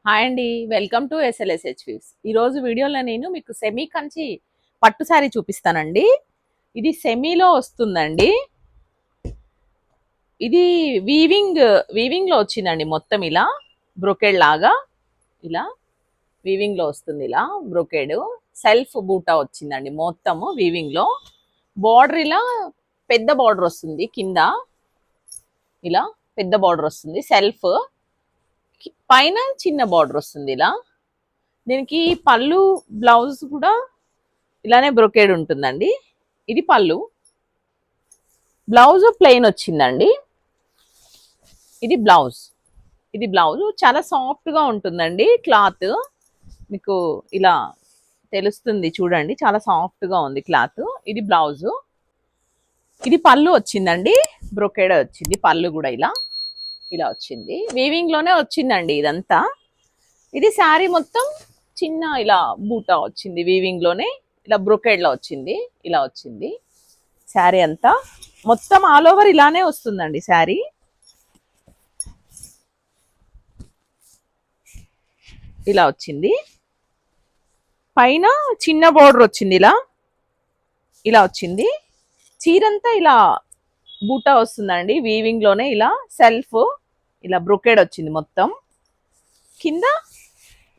Hi అండి, welcome to ఎస్ఎల్ఎస్హెచ్ weaves. ఈరోజు వీడియోలో నేను మీకు సెమీ కంచి పట్టు శారీ చూపిస్తానండి. ఇది సెమీలో వస్తుందండి. ఇది వీవింగ్లో వచ్చిందండి. మొత్తం ఇలా బ్రొకెడ్ లాగా ఇలా వీవింగ్లో వస్తుంది. ఇలా బ్రొకెడ్ సెల్ఫ్ బూటా వచ్చిందండి. మొత్తము వీవింగ్లో బార్డర్ ఇలా పెద్ద బార్డర్ వస్తుంది. కింద ఇలా పెద్ద బార్డర్ వస్తుంది. సెల్ఫ్ పైన చిన్న బార్డర్ వస్తుంది. ఇలా దీనికి పళ్ళు బ్లౌజ్ కూడా ఇలానే బ్రొకేడ్ ఉంటుందండి. ఇది పళ్ళు, బ్లౌజ్ ప్లెయిన్ వచ్చిందండి. ఇది బ్లౌజ్ చాలా సాఫ్ట్గా ఉంటుందండి. క్లాత్ మీకు ఇలా తెలుస్తుంది చూడండి, చాలా సాఫ్ట్గా ఉంది క్లాత్. ఇది బ్లౌజ్, ఇది పళ్ళు వచ్చిందండి. బ్రొకేడ్ వచ్చింది. పళ్ళు కూడా ఇలా ఇలా వచ్చింది. వీవింగ్లోనే వచ్చిందండి ఇదంతా. ఇది శారీ మొత్తం చిన్న ఇలా బూటా వచ్చింది. వీవింగ్లోనే ఇలా బ్రొకేడ్లో వచ్చింది. ఇలా వచ్చింది శారీ అంతా. మొత్తం ఆల్ ఓవర్ ఇలానే వస్తుందండి శారీ. ఇలా వచ్చింది. పైన చిన్న బోర్డర్ వచ్చింది. ఇలా ఇలా వచ్చింది. చీరంతా ఇలా బూటా వస్తుందండి. వీవింగ్లోనే ఇలా సెల్ఫ్ ఇలా బ్రొకేడ్ వచ్చింది. మొత్తం కింద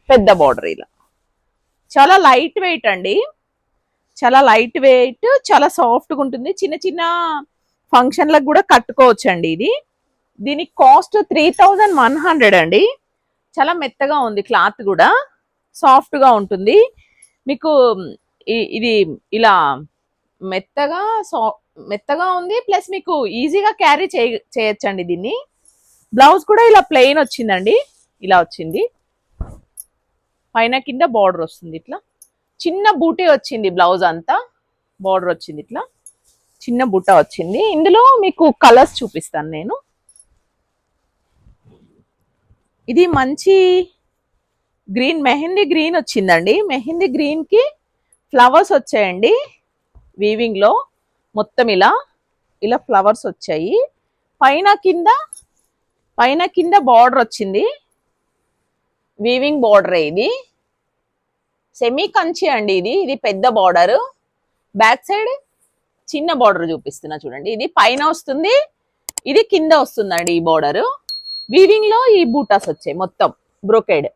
పెద్ద బార్డర్ ఇలా. చాలా లైట్ వెయిట్ అండి, చాలా లైట్ వెయిట్, చాలా సాఫ్ట్గా ఉంటుంది. చిన్న చిన్న ఫంక్షన్లకు కూడా కట్టుకోవచ్చు అండి. దీని కాస్ట్ 3100 అండి. చాలా మెత్తగా ఉంది. క్లాత్ కూడా సాఫ్ట్గా ఉంటుంది. మీకు ఇది ఇలా మెత్తగా ఉంది. ప్లస్ మీకు ఈజీగా క్యారీ చేయొచ్చండి దీన్ని. బ్లౌజ్ కూడా ఇలా ప్లెయిన్ వచ్చిందండి. ఇలా వచ్చింది. పైన కింద బార్డర్ వస్తుంది. ఇట్లా చిన్న బూటీ వచ్చింది. బ్లౌజ్ అంతా బార్డర్ వచ్చింది. ఇట్లా చిన్న బుట్ట వచ్చింది. ఇందులో మీకు కలర్స్ చూపిస్తాను నేను. ఇది మంచి గ్రీన్, మెహందీ గ్రీన్ వచ్చిందండి. మెహందీ గ్రీన్ కి ఫ్లవర్స్ వచ్చాయండి. వీవింగ్ లో మొత్తం ఇలా ఇలా ఫ్లవర్స్ వచ్చాయి. పైన కింద బార్డర్ వచ్చింది. Weaving border. ఇది సెమీ కంచి అండి. ఇది పెద్ద బార్డర్. బ్యాక్ సైడ్ చిన్న బార్డర్ చూపిస్తున్నా చూడండి. ఇది పైన వస్తుంది, ఇది కింద వస్తుందండి. ఈ బార్డర్ వీవింగ్ లో ఈ బూటాస్ వచ్చాయి. మొత్తం బ్రొకేడ్.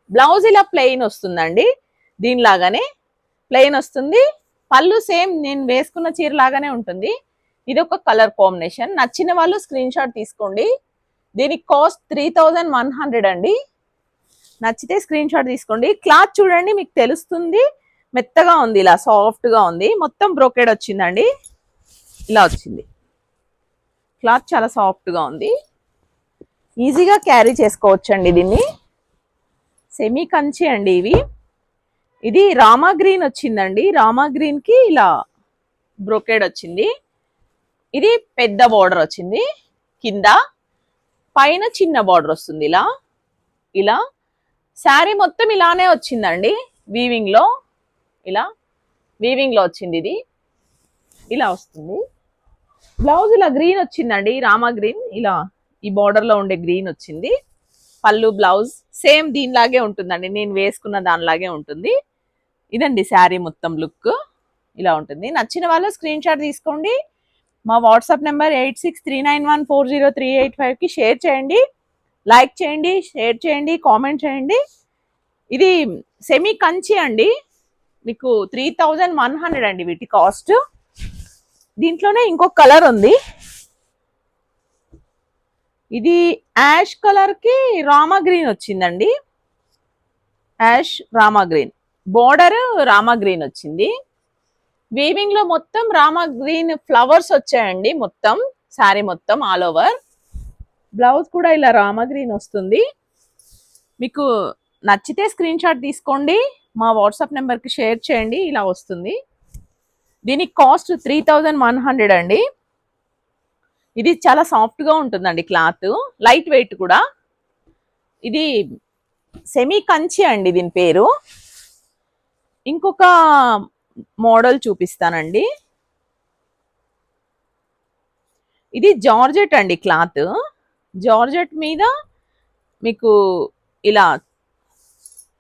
బ్లౌజ్ ఇలా ప్లెయిన్ వస్తుందండి. దీనిలాగానే ప్లెయిన్ వస్తుంది. పళ్ళు సేమ్ నేను వేసుకున్న చీర లాగానే ఉంటుంది. ఇది ఒక కలర్ కాంబినేషన్. నచ్చిన వాళ్ళు స్క్రీన్ షాట్ తీసుకోండి. దీనికి కాస్ట్ 3100 అండి. నచ్చితే స్క్రీన్ షాట్ తీసుకోండి. క్లాత్ చూడండి, మీకు తెలుస్తుంది. మెత్తగా ఉంది, ఇలా సాఫ్ట్గా ఉంది. మొత్తం బ్రోకెడ్ వచ్చిందండి. ఇలా వచ్చింది. క్లాత్ చాలా సాఫ్ట్గా ఉంది. ఈజీగా క్యారీ చేసుకోవచ్చండి దీన్ని. సెమీ కంచి అండి ఇది రామా గ్రీన్ వచ్చిందండి. రామా గ్రీన్ కి ఇలా బ్రోకెడ్ వచ్చింది. ఇది పెద్ద బార్డర్ వచ్చింది. కింద పైన చిన్న బార్డర్ వస్తుంది. ఇలా ఇలా శారీ మొత్తం ఇలానే వచ్చిందండి. వీవింగ్ లో వచ్చింది. ఇది ఇలా వస్తుంది. బ్లౌజ్ ఇలా గ్రీన్ వచ్చిందండి. రామా గ్రీన్ ఇలా ఈ బార్డర్ లో ఉండే గ్రీన్ వచ్చింది. పళ్ళు బ్లౌజ్ సేమ్ దీనిలాగే ఉంటుందండి. నేను వేసుకున్న దానిలాగే ఉంటుంది. ఇదండి శారీ మొత్తం లుక్ ఇలా ఉంటుంది. నచ్చిన వాళ్ళు స్క్రీన్ షాట్ తీసుకోండి. మా వాట్సాప్ నెంబర్ 8639140385 కి షేర్ చేయండి, లైక్ చేయండి, షేర్ చేయండి, కామెంట్ చేయండి. ఇది సెమీ కంచి అండి. మీకు 3100 అండి వీటి కాస్ట్. దీంట్లోనే ఇంకొక కలర్ ఉంది. ఇది యాష్ కలర్ కి రామా గ్రీన్ వచ్చిందండి. Ash Rama green, border Rama green వచ్చింది. వీవింగ్ లో మొత్తం రామా గ్రీన్ ఫ్లవర్స్ వచ్చాయండి. మొత్తం శారీ మొత్తం ఆల్ ఓవర్. బ్లౌజ్ కూడా ఇలా రామా గ్రీన్ వస్తుంది. మీకు నచ్చితే స్క్రీన్ షాట్ తీసుకోండి, మా వాట్సాప్ నెంబర్కి షేర్ చేయండి. ఇలా వస్తుంది. దీనికి కాస్ట్ 3100 అండి. ఇది చాలా సాఫ్ట్గా ఉంటుందండి. క్లాత్ లైట్ వెయిట్ కూడా. ఇది సెమీ కంచి అండి దీని పేరు. ఇంకొక మోడల్ చూపిస్తానండి. ఇది జార్జెట్ అండి. క్లాత్ జార్జెట్ మీద మీకు ఇలా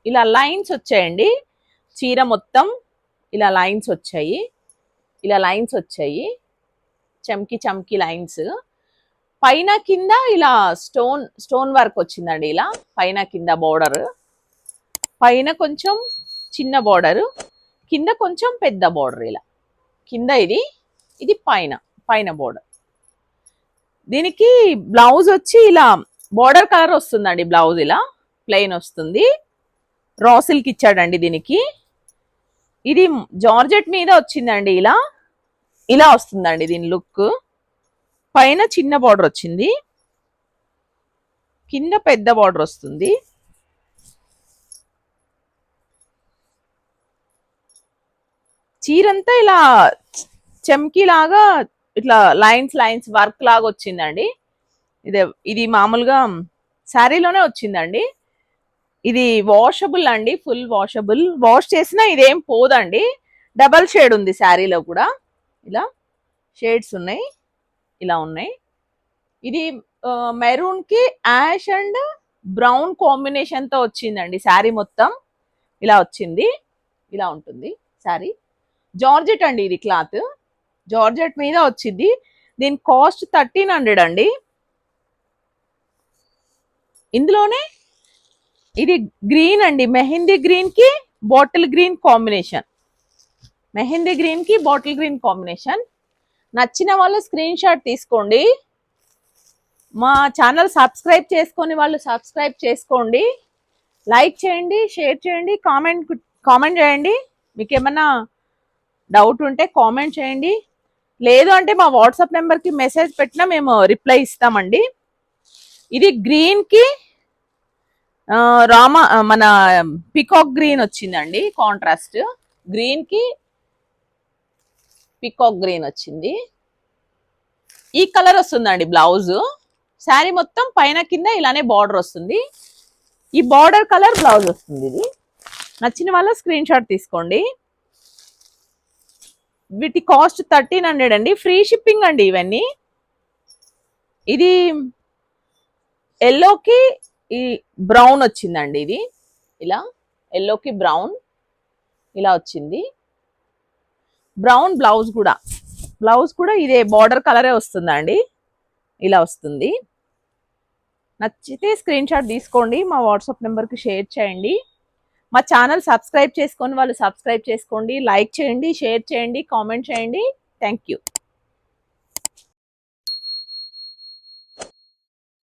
ఇలా లైన్స్ వచ్చాయండి. చీర మొత్తం ఇలా లైన్స్ వచ్చాయి, ఇలా లైన్స్ వచ్చాయి, చమ్కి చమ్కి లైన్స్. పైన కింద ఇలా స్టోన్ వర్క్ వచ్చిందండి. ఇలా పైన కింద బోర్డర్, పైన కొంచెం చిన్న బోర్డర్, కింద కొంచెం పెద్ద బోర్డర్. ఇలా కింద ఇది పైన బోర్డర్. దీనికి బ్లౌజ్ వచ్చి ఇలా బోర్డర్ కలర్ వస్తుందండి. బ్లౌజ్ ఇలా ప్లెయిన్ వస్తుంది. రా సిల్క్ ఇచ్చాడండి దీనికి. ఇది జార్జెట్ మీద వచ్చిందండి. ఇలా వస్తుందండి దీని లుక్. పైన చిన్న బార్డర్ వచ్చింది, కింద పెద్ద బార్డర్ వస్తుంది. చీరంతా ఇలా చెమ్కీ లాగా ఇట్లా లైన్స్ వర్క్ లాగా వచ్చిందండి. ఇది మామూలుగా శారీలోనే వచ్చిందండి. ఇది వాషబుల్ అండి, ఫుల్ వాషబుల్. వాష్ చేసినా ఇదేం పోదండి. డబల్ షేడ్ ఉంది శారీలో కూడా. ఇలా షేడ్స్ ఉన్నాయి, ఇలా ఉన్నాయి. ఇది మెరూన్ కి యాష్ అండ్ బ్రౌన్ కాంబినేషన్ తో వచ్చిందండి. శారీ మొత్తం ఇలా వచ్చింది, ఇలా ఉంటుంది శారీ. జార్జెట్ అండి ఇది క్లాత్, జార్జెట్ మీద వచ్చింది. దీని కాస్ట్ 1300 అండి. ఇందులోనే ఇది గ్రీన్ అండి, మెహందీ గ్రీన్ కి bottle green combination. Mehndi green కి బాటిల్ గ్రీన్ కాంబినేషన్. నచ్చిన వాళ్ళు స్క్రీన్ షాట్ తీసుకోండి. మా ఛానల్ సబ్స్క్రైబ్ చేసుకొని వాళ్ళు సబ్స్క్రైబ్ చేసుకోండి. లైక్ చేయండి, షేర్ చేయండి, కామెంట్ చేయండి. మీకు ఏమన్నా డౌట్ ఉంటే కామెంట్ చేయండి. లేదు అంటే మా వాట్సాప్ నెంబర్కి మెసేజ్ పెట్టినా మేము రిప్లై ఇస్తామండి. ఇది గ్రీన్ కి మన పికాక్ గ్రీన్ వచ్చిందండి. కాంట్రాస్ట్ గ్రీన్ కి పికాక్ గ్రీన్ వచ్చింది. ఈ కలర్ వస్తుందండి బ్లౌజ్. శారీ మొత్తం పైన కింద ఇలానే బార్డర్ వస్తుంది. ఈ బార్డర్ కలర్ బ్లౌజ్ వస్తుంది. ఇది నచ్చిన వాళ్ళ స్క్రీన్ షాట్ తీసుకోండి. వీటి కాస్ట్ 1300 అండి. ఫ్రీ షిప్పింగ్ అండి ఇవన్నీ. ఇది ఎల్లోకి ఈ బ్రౌన్ వచ్చిందండి. ఇది ఇలా ఎల్లోకి బ్రౌన్ ఇలా వచ్చింది. బ్రౌన్ బ్లౌజ్ కూడా ఇదే బార్డర్ కలరే వస్తుందండి. ఇలా వస్తుంది. నచ్చితే స్క్రీన్ షాట్ తీసుకోండి, మా వాట్సాప్ నెంబర్కి షేర్ చేయండి. మా ఛానల్ సబ్స్క్రైబ్ చేసుకొని వాళ్ళు సబ్స్క్రైబ్ చేసుకోండి. లైక్ చేయండి, షేర్ చేయండి, కామెంట్ చేయండి. Thank you.